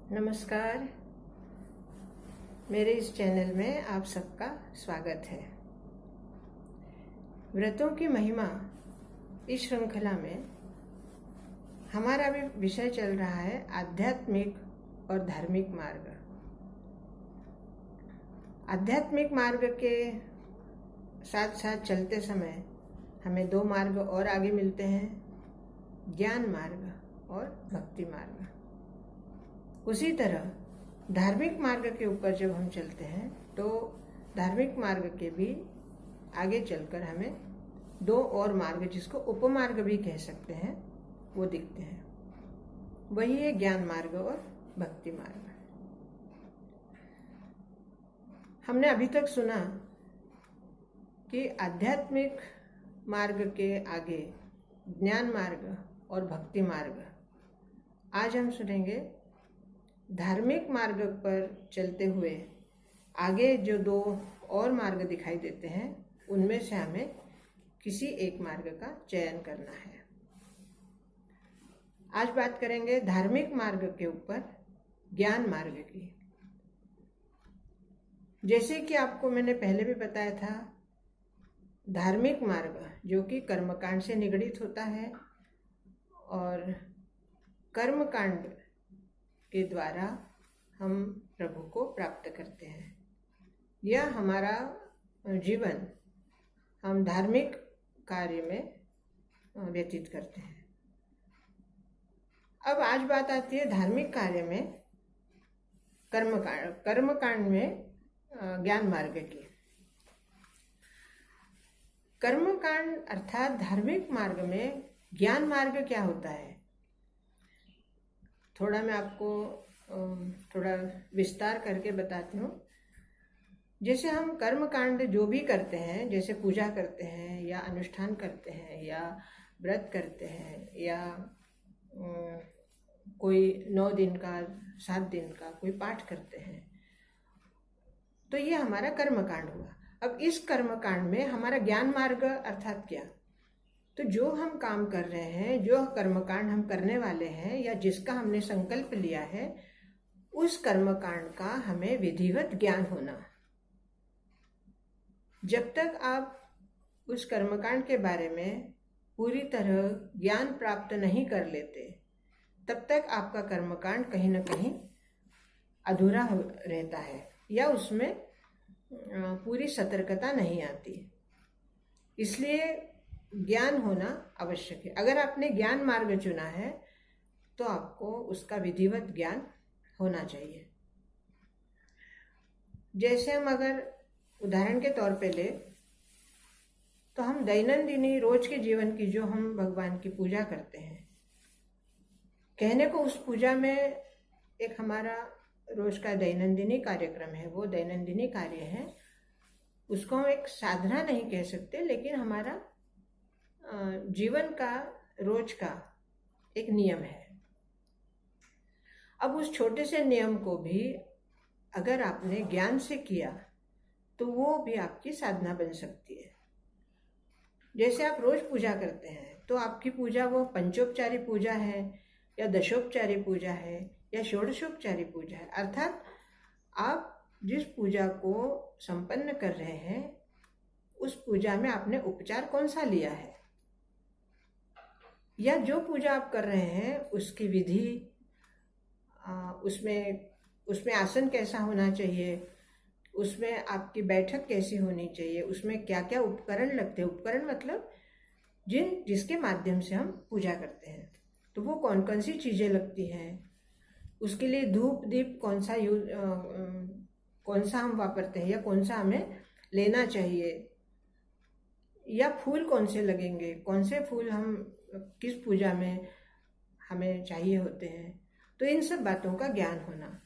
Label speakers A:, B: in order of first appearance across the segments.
A: नमस्कार। मेरे इस चैनल में आप सबका स्वागत है। व्रतों की महिमा इस श्रृंखला में हमारा भी विषय चल रहा है आध्यात्मिक और धार्मिक मार्ग। आध्यात्मिक मार्ग के साथ साथ चलते समय हमें दो मार्ग और आगे मिलते हैं, ज्ञान मार्ग और भक्ति मार्ग। उसी तरह धार्मिक मार्ग के ऊपर जब हम चलते हैं तो धार्मिक मार्ग के भी आगे चलकर हमें दो और मार्ग, जिसको उपमार्ग भी कह सकते हैं, वो दिखते हैं। वही है ज्ञान मार्ग और भक्ति मार्ग। हमने अभी तक सुना कि आध्यात्मिक मार्ग के आगे ज्ञान मार्ग और भक्ति मार्ग। आज हम सुनेंगे धार्मिक मार्ग पर चलते हुए आगे जो दो और मार्ग दिखाई देते हैं, उनमें से हमें किसी एक मार्ग का चयन करना है। आज बात करेंगे धार्मिक मार्ग के ऊपर ज्ञान मार्ग की। जैसे कि आपको मैंने पहले भी बताया था, धार्मिक मार्ग जो कि कर्मकांड से निगडित होता है और कर्मकांड के द्वारा हम प्रभु को प्राप्त करते हैं, या हमारा जीवन हम धार्मिक कार्य में व्यतीत करते हैं। अब आज बात आती है धार्मिक कार्य में कर्मकांड में ज्ञान मार्ग की। कर्मकांड अर्थात धार्मिक मार्ग में ज्ञान मार्ग क्या होता है, थोड़ा मैं आपको थोड़ा विस्तार करके बताती हूँ। जैसे हम कर्म कांड जो भी करते हैं, जैसे पूजा करते हैं या अनुष्ठान करते हैं या व्रत करते हैं या कोई 9 दिन का 7 दिन का कोई पाठ करते हैं, तो ये हमारा कर्म कांड हुआ। अब इस कर्म कांड में हमारा ज्ञान मार्ग अर्थात क्या, तो जो हम काम कर रहे हैं, जो कर्मकांड हम करने वाले हैं या जिसका हमने संकल्प लिया है, उस कर्मकांड का हमें विधिवत ज्ञान होना। जब तक आप उस कर्मकांड के बारे में पूरी तरह ज्ञान प्राप्त नहीं कर लेते, तब तक आपका कर्मकांड कहीं ना कहीं अधूरा रहता है या उसमें पूरी सतर्कता नहीं आती। इसलिए ज्ञान होना आवश्यक है। अगर आपने ज्ञान मार्ग चुना है तो आपको उसका विधिवत ज्ञान होना चाहिए। जैसे हम अगर उदाहरण के तौर पे ले, तो हम दैनंदिनी रोज के जीवन की जो हम भगवान की पूजा करते हैं, कहने को उस पूजा में एक हमारा रोज का दैनंदिनी कार्यक्रम है, वो दैनंदिनी कार्य है, उसको हम एक साधना नहीं कह सकते, लेकिन हमारा जीवन का रोज का एक नियम है। अब उस छोटे से नियम को भी अगर आपने ज्ञान से किया तो वो भी आपकी साधना बन सकती है। जैसे आप रोज पूजा करते हैं तो आपकी पूजा वो पंचोपचारी पूजा है या दशोपचारी पूजा है या षोडशोपचारी पूजा है, अर्थात आप जिस पूजा को संपन्न कर रहे हैं उस पूजा में आपने उपचार कौन सा लिया है, या जो पूजा आप कर रहे हैं उसकी विधि, उसमें आसन कैसा होना चाहिए, उसमें आपकी बैठक कैसी होनी चाहिए, उसमें क्या क्या उपकरण लगते हैं। उपकरण मतलब जिसके माध्यम से हम पूजा करते हैं, तो वो कौन कौन सी चीज़ें लगती हैं, उसके लिए धूप दीप कौन सा हम वापरते हैं या कौन सा हमें लेना चाहिए, या फूल कौन से लगेंगे, कौन से फूल हम किस पूजा में हमें चाहिए होते हैं। तो इन सब बातों का ज्ञान होना।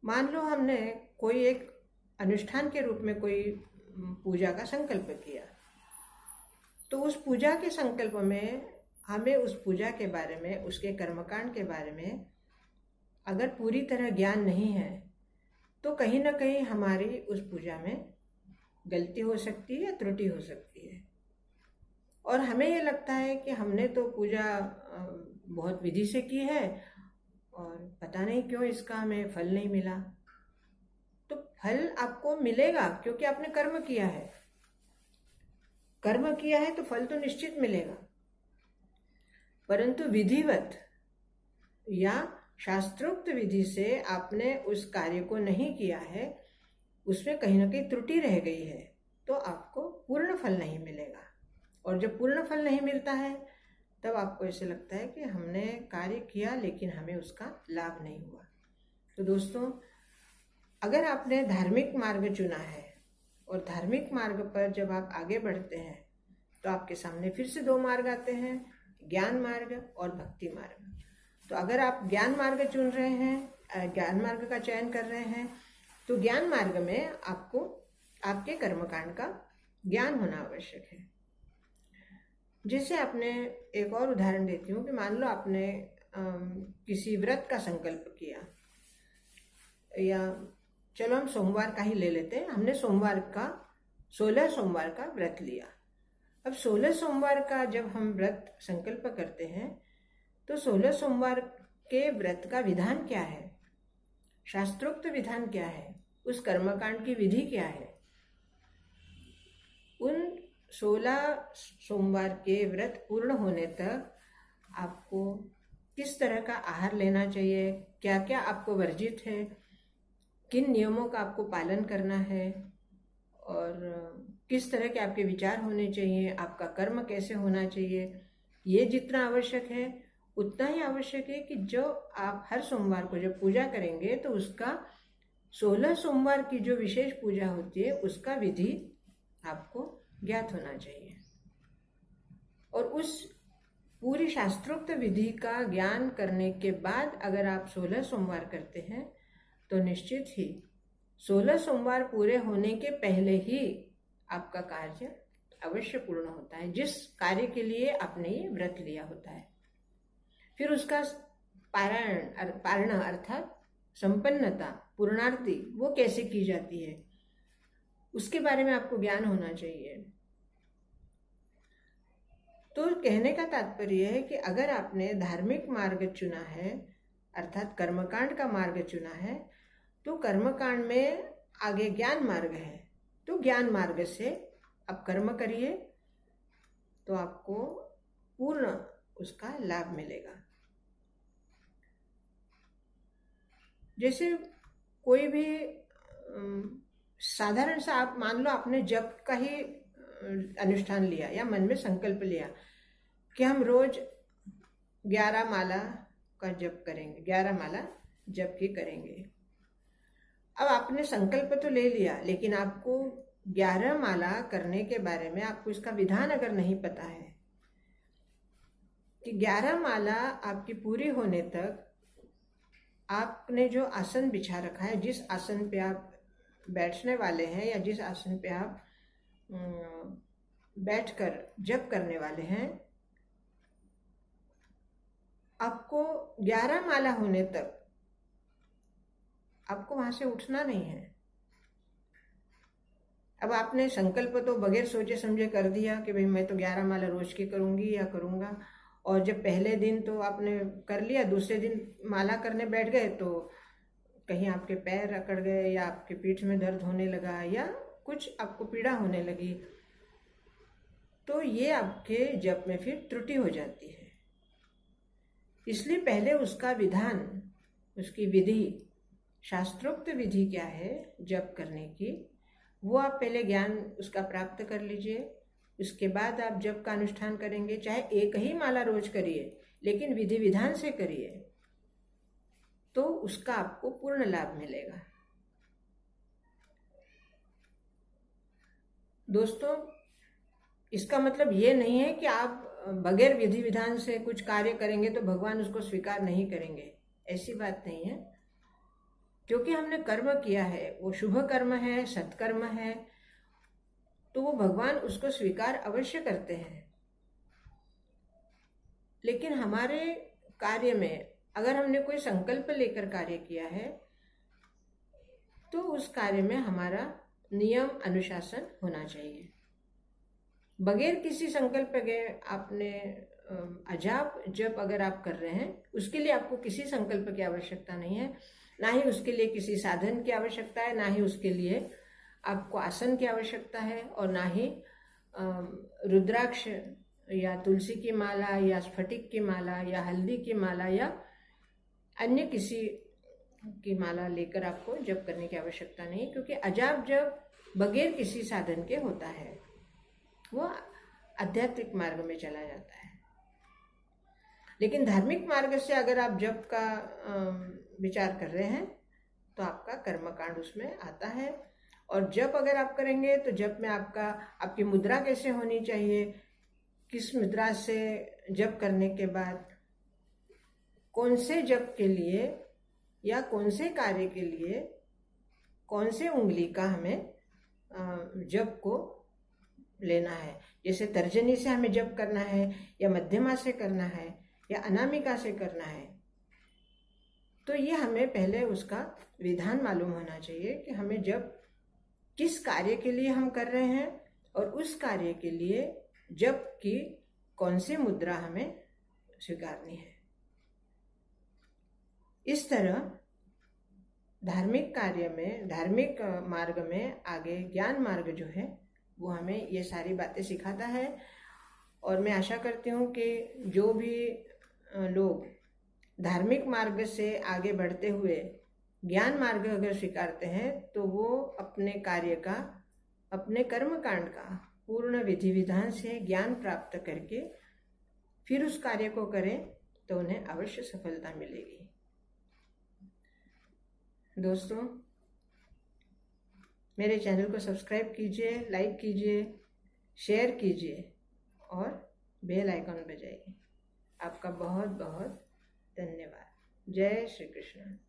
A: मान लो हमने कोई एक अनुष्ठान के रूप में कोई पूजा का संकल्प किया, तो उस पूजा के संकल्प में हमें उस पूजा के बारे में, उसके कर्मकांड के बारे में अगर पूरी तरह ज्ञान नहीं है तो कहीं ना कहीं हमारी उस पूजा में गलती हो सकती है या त्रुटि हो सकती है। और हमें ये लगता है कि हमने तो पूजा बहुत विधि से की है और पता नहीं क्यों इसका हमें फल नहीं मिला। तो फल आपको मिलेगा क्योंकि आपने कर्म किया है। कर्म किया है तो फल तो निश्चित मिलेगा, परंतु विधिवत या शास्त्रोक्त विधि से आपने उस कार्य को नहीं किया है, उसमें कहीं ना कहीं त्रुटि रह गई है, तो आपको पूर्ण फल नहीं मिलेगा। और जब पूर्ण फल नहीं मिलता है तब आपको ऐसे लगता है कि हमने कार्य किया लेकिन हमें उसका लाभ नहीं हुआ। तो दोस्तों, अगर आपने धार्मिक मार्ग चुना है और धार्मिक मार्ग पर जब आप आगे बढ़ते हैं तो आपके सामने फिर से दो मार्ग आते हैं, ज्ञान मार्ग और भक्ति मार्ग। तो अगर आप ज्ञान मार्ग चुन रहे हैं, ज्ञान मार्ग का चयन कर रहे हैं, तो ज्ञान मार्ग में आपको आपके कर्मकांड का ज्ञान होना आवश्यक है। जैसे आपने एक और उदाहरण देती हूँ कि मान लो आपने किसी व्रत का संकल्प किया, या चलो हम सोमवार का ही ले लेते हैं। हमने सोमवार का 16 सोमवार का व्रत लिया। अब 16 सोमवार का जब हम व्रत संकल्प करते हैं तो 16 सोमवार के व्रत का विधान क्या है, शास्त्रोक्त विधान क्या है, उस कर्मकांड की विधि क्या है, उन 16 सोमवार के व्रत पूर्ण होने तक आपको किस तरह का आहार लेना चाहिए, क्या क्या आपको वर्जित है, किन नियमों का आपको पालन करना है, और किस तरह के आपके विचार होने चाहिए, आपका कर्म कैसे होना चाहिए, ये जितना आवश्यक है उतना ही आवश्यक है कि जो आप हर सोमवार को जब पूजा करेंगे तो उसका 16 सोमवार की जो विशेष पूजा होती है उसका विधि आपको ज्ञात होना चाहिए। और उस पूरी शास्त्रोक्त विधि का ज्ञान करने के बाद अगर आप 16 सोमवार करते हैं तो निश्चित ही 16 सोमवार पूरे होने के पहले ही आपका कार्य अवश्य पूर्ण होता है, जिस कार्य के लिए आपने ये व्रत लिया होता है। फिर उसका पारण अर्थात संपन्नता, पूर्णार्थी, वो कैसे की जाती है उसके बारे में आपको ज्ञान होना चाहिए। तो कहने का तात्पर्य है कि अगर आपने धार्मिक मार्ग चुना है अर्थात कर्मकांड का मार्ग चुना है, तो कर्मकांड में आगे ज्ञान मार्ग है, तो ज्ञान मार्ग से आप कर्म करिए तो आपको पूर्ण उसका लाभ मिलेगा। जैसे कोई भी साधारण सा, आप मान लो आपने जप का ही अनुष्ठान लिया या मन में संकल्प लिया कि हम रोज 11 माला का जप करेंगे, 11 माला जप की करेंगे। अब आपने संकल्प तो ले लिया, लेकिन आपको 11 माला करने के बारे में आपको इसका विधान अगर नहीं पता है कि 11 माला आपकी पूरी होने तक आपने जो आसन बिछा रखा है, जिस आसन पे आप बैठने वाले हैं या जिस आसन पे आप बैठकर जप करने वाले हैं, आपको 11 माला होने तक आपको वहां से उठना नहीं है। अब आपने संकल्प तो बगैर सोचे समझे कर दिया कि भाई मैं तो 11 माला रोज की करूंगी या करूंगा, और जब पहले दिन तो आपने कर लिया, दूसरे दिन माला करने बैठ गए तो कहीं आपके पैर अकड़ गए या आपके पीठ में दर्द होने लगा या कुछ आपको पीड़ा होने लगी, तो ये आपके जप में फिर त्रुटि हो जाती है। इसलिए पहले उसका विधान, उसकी विधि, शास्त्रोक्त विधि क्या है जप करने की, वो आप पहले ज्ञान उसका प्राप्त कर लीजिए। उसके बाद आप जप का अनुष्ठान करेंगे, चाहे एक ही माला रोज करिए लेकिन विधि विधान से करिए, तो उसका आपको पूर्ण लाभ मिलेगा। दोस्तों, इसका मतलब ये नहीं है कि आप बगैर विधि विधान से कुछ कार्य करेंगे तो भगवान उसको स्वीकार नहीं करेंगे, ऐसी बात नहीं है। क्योंकि हमने कर्म किया है, वो शुभ कर्म है, सत्कर्म है, तो वो भगवान उसको स्वीकार अवश्य करते हैं। लेकिन हमारे कार्य में अगर हमने कोई संकल्प लेकर कार्य किया है तो उस कार्य में हमारा नियम अनुशासन होना चाहिए। बगैर किसी संकल्प के आपने अजाप जप अगर आप कर रहे हैं, उसके लिए आपको किसी संकल्प की आवश्यकता नहीं है, ना ही उसके लिए किसी साधन की आवश्यकता है, ना ही उसके लिए आपको आसन की आवश्यकता है, और ना ही रुद्राक्ष या तुलसी की माला या स्फटिक की माला या हल्दी की माला या अन्य किसी की माला लेकर आपको जप करने की आवश्यकता नहीं, क्योंकि अजाप जप बगैर किसी साधन के होता है, वो आध्यात्मिक मार्ग में चला जाता है। लेकिन धार्मिक मार्ग से अगर आप जप का विचार कर रहे हैं तो आपका कर्मकांड उसमें आता है। और जप अगर आप करेंगे तो जप में आपकी मुद्रा कैसे होनी चाहिए, किस मुद्रा से जप करने के बाद कौन से जप के लिए या कौन से कार्य के लिए कौन से उंगली का हमें जप को लेना है, जैसे तर्जनी से हमें जप करना है या मध्यमा से करना है या अनामिका से करना है, तो ये हमें पहले उसका विधान मालूम होना चाहिए कि हमें जप किस कार्य के लिए हम कर रहे हैं और उस कार्य के लिए जप की कौन सी मुद्रा हमें स्वीकारनी है। इस तरह धार्मिक कार्य में, धार्मिक मार्ग में आगे ज्ञान मार्ग जो है वो हमें ये सारी बातें सिखाता है। और मैं आशा करती हूँ कि जो भी लोग धार्मिक मार्ग से आगे बढ़ते हुए ज्ञान मार्ग अगर स्वीकारते हैं तो वो अपने कार्य का, अपने कर्म कांड का पूर्ण विधि विधान से ज्ञान प्राप्त करके फिर उस कार्य को करें तो उन्हें अवश्य सफलता मिलेगी। दोस्तों, मेरे चैनल को सब्सक्राइब कीजिए, लाइक कीजिए, शेयर कीजिए और बेल आइकॉन बजाइए। आपका बहुत बहुत धन्यवाद। जय श्री कृष्ण।